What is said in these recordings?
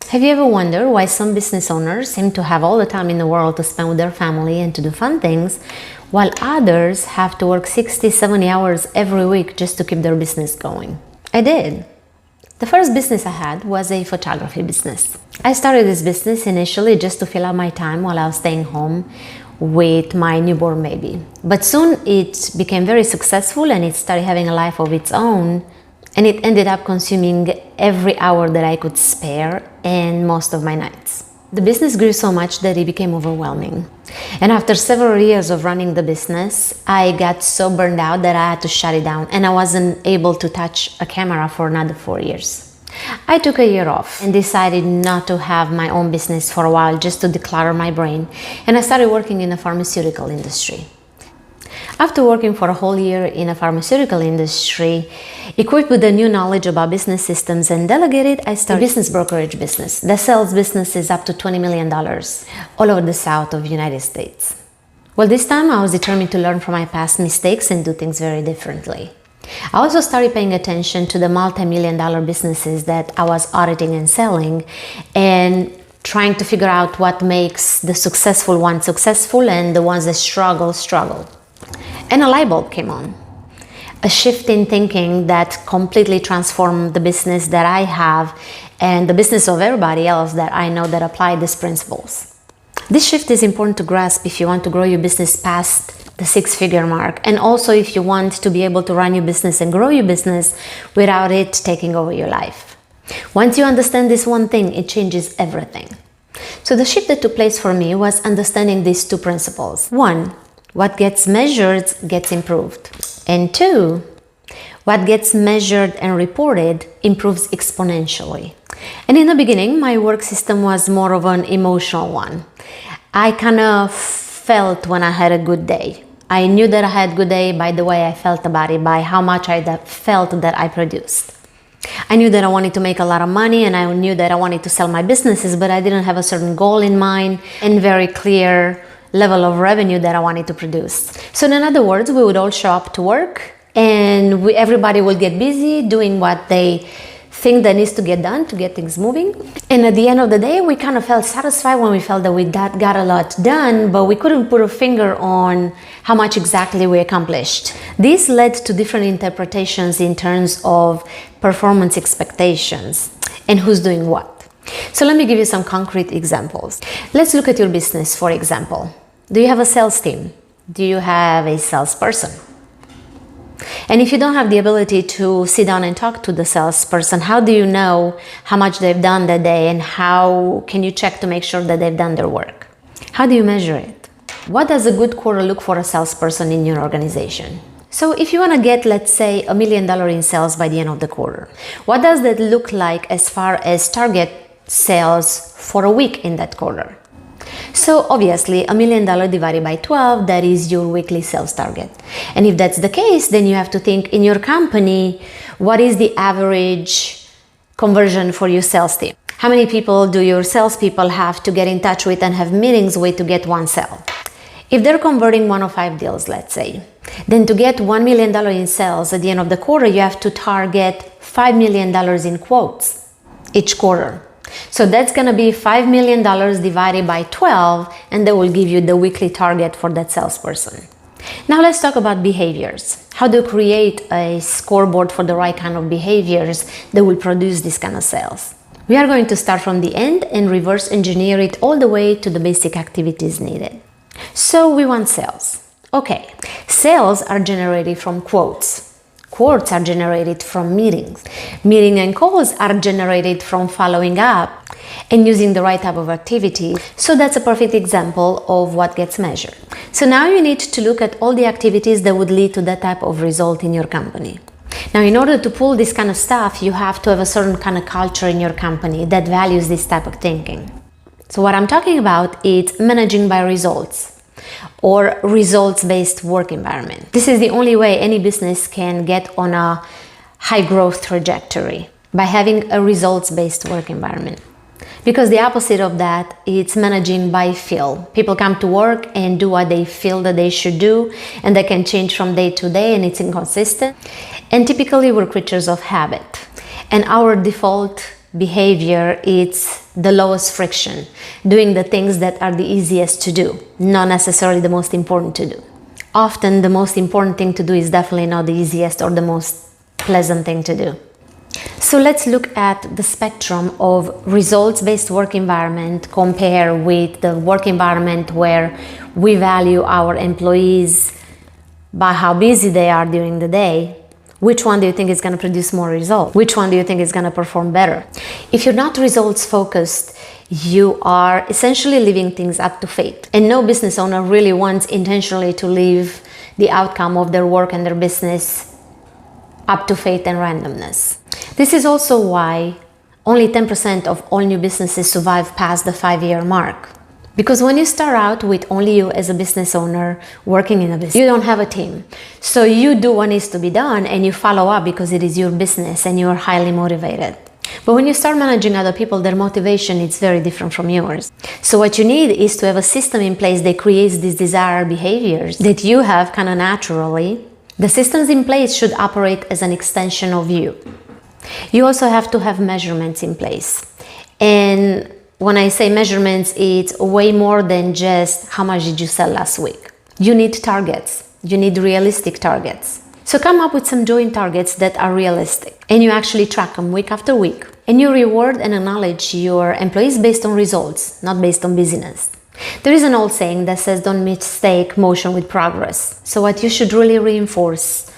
Have you ever wondered why some business owners seem to have all the time in the world to spend with their family and to do fun things, while others have to work 60, 70 hours every week just to keep their business going? I did. The first business I had was a photography business. I started this business initially just to fill out my time while I was staying home with my newborn baby. But soon it became very successful and it started having a life of its own, and it ended up consuming every hour that I could spare and most of my nights. The business grew so much that it became overwhelming. And after several years of running the business, I got so burned out that I had to shut it down, and I wasn't able to touch a camera for another 4 years. I took a year off and decided not to have my own business for a while, just to declutter my brain, and I started working in the pharmaceutical industry. After working for a whole year in a pharmaceutical industry, equipped with the new knowledge about business systems and delegated, I started a business brokerage business that sells businesses up to $20 million all over the south of the United States. Well, this time I was determined to learn from my past mistakes and do things very differently. I also started paying attention to the multi-million-dollar businesses that I was auditing and selling, and trying to figure out what makes the successful ones successful and the ones that struggle. And a light bulb came on. A shift in thinking that completely transformed the business that I have and the business of everybody else that I know that apply these principles. This shift is important to grasp if you want to grow your business past the six-figure mark, and also if you want to be able to run your business and grow your business without it taking over your life. Once you understand this one thing, it changes everything. So the shift that took place for me was understanding these two principles. 1, what gets measured gets improved. And 2, what gets measured and reported improves exponentially. And in the beginning, my work system was more of an emotional one. I kind of felt when I had a good day. I knew that I had a good day by the way I felt about it, by how much I felt that I produced. I knew that I wanted to make a lot of money, and I knew that I wanted to sell my businesses, but I didn't have a certain goal in mind and very clear level of revenue that I wanted to produce. So in other words, we would all show up to work, and everybody will get busy doing what they think that needs to get done to get things moving. And at the end of the day, we kind of felt satisfied when we felt that we got a lot done, but we couldn't put a finger on how much exactly we accomplished. This led to different interpretations in terms of performance expectations and who's doing what. So let me give you some concrete examples. Let's look at your business, for example. Do you have a sales team? Do you have a salesperson? And if you don't have the ability to sit down and talk to the salesperson, how do you know how much they've done that day, and how can you check to make sure that they've done their work? How do you measure it? What does a good quarter look for a salesperson in your organization? So if you want to get, let's say, $1 million in sales by the end of the quarter, what does that look like as far as target sales for a week in that quarter? So obviously $1 million divided by 12, that is your weekly sales target. And if that's the case, then you have to think in your company, what is the average conversion for your sales team? How many people do your salespeople have to get in touch with and have meetings with to get one sale? If they're converting 1 or 5 deals, let's say, then to get $1 million in sales at the end of the quarter, you have to target $5 million in quotes each quarter. So that's going to be $5 million divided by 12, and that will give you the weekly target for that salesperson. Now let's talk about behaviors. How do you create a scoreboard for the right kind of behaviors that will produce this kind of sales? We are going to start from the end and reverse engineer it all the way to the basic activities needed. So we want sales. Okay, sales are generated from quotes. Quotes are generated from meetings. Meeting and calls are generated from following up and using the right type of activity. So that's a perfect example of what gets measured. So now you need to look at all the activities that would lead to that type of result in your company. Now, in order to pull this kind of stuff, you have to have a certain kind of culture in your company that values this type of thinking. So what I'm talking about is managing by results, or results-based work environment. This is the only way any business can get on a high growth trajectory, by having a results-based work environment. Because the opposite of that, it's managing by feel. People come to work and do what they feel that they should do, and they can change from day to day, and it's inconsistent. And typically we're creatures of habit. And our default behavior, it's the lowest friction, doing the things that are the easiest to do, not necessarily the most important to do. Often the most important thing to do is definitely not the easiest or the most pleasant thing to do. So let's look at the spectrum of results-based work environment compared with the work environment where we value our employees by how busy they are during the day. Which one do you think is going to produce more results? Which one do you think is going to perform better? If you're not results focused, you are essentially leaving things up to fate. And no business owner really wants intentionally to leave the outcome of their work and their business up to fate and randomness. This is also why only 10% of all new businesses survive past the 5-year mark. Because when you start out with only you as a business owner working in a business, you don't have a team. So you do what needs to be done and you follow up because it is your business and you are highly motivated. But when you start managing other people, their motivation is very different from yours. So what you need is to have a system in place that creates these desired behaviors that you have kind of naturally. The systems in place should operate as an extension of you. You also have to have measurements in place. And when I say measurements, it's way more than just how much did you sell last week. You need targets. You need realistic targets. So come up with some joint targets that are realistic and you actually track them week after week. And you reward and acknowledge your employees based on results, not based on busyness. There is an old saying that says don't mistake motion with progress. So what you should really reinforce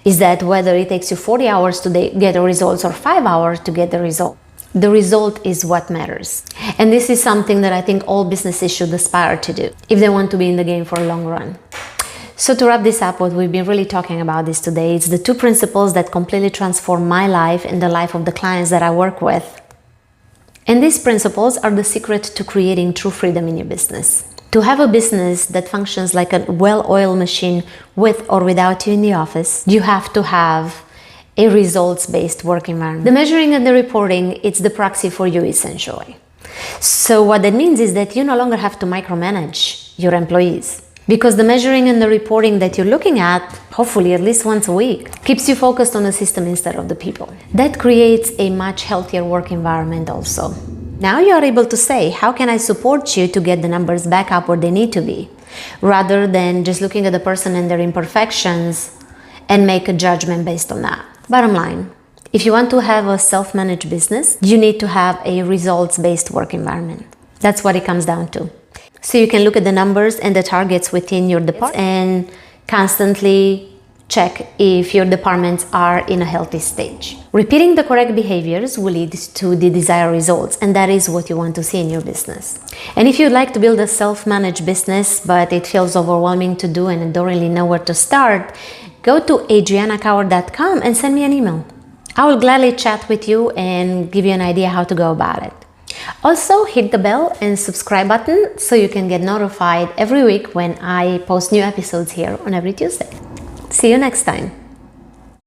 is that whether it takes you 40 hours to get the results or 5 hours to get the result, the result is what matters. And this is something that I think all businesses should aspire to do if they want to be in the game for a long run. So to wrap this up, what we've been really talking about this today, it's the 2 principles that completely transform my life and the life of the clients that I work with. And these principles are the secret to creating true freedom in your business. To have a business that functions like a well-oiled machine with or without you in the office, you have to have a results-based work environment. The measuring and the reporting, it's the proxy for you essentially. So what that means is that you no longer have to micromanage your employees, because the measuring and the reporting that you're looking at, hopefully at least once a week, keeps you focused on the system instead of the people. That creates a much healthier work environment also. Now you are able to say, how can I support you to get the numbers back up where they need to be, rather than just looking at the person and their imperfections and make a judgment based on that. Bottom line, if you want to have a self-managed business, you need to have a results-based work environment. That's what it comes down to. So you can look at the numbers and the targets within your department and constantly check if your departments are in a healthy stage. Repeating the correct behaviors will lead to the desired results, and that is what you want to see in your business. And if you'd like to build a self-managed business, but it feels overwhelming to do and don't really know where to start, go to adrianacauer.com and send me an email. I will gladly chat with you and give you an idea how to go about it. Also, hit the bell and subscribe button so you can get notified every week when I post new episodes here on every Tuesday. See you next time.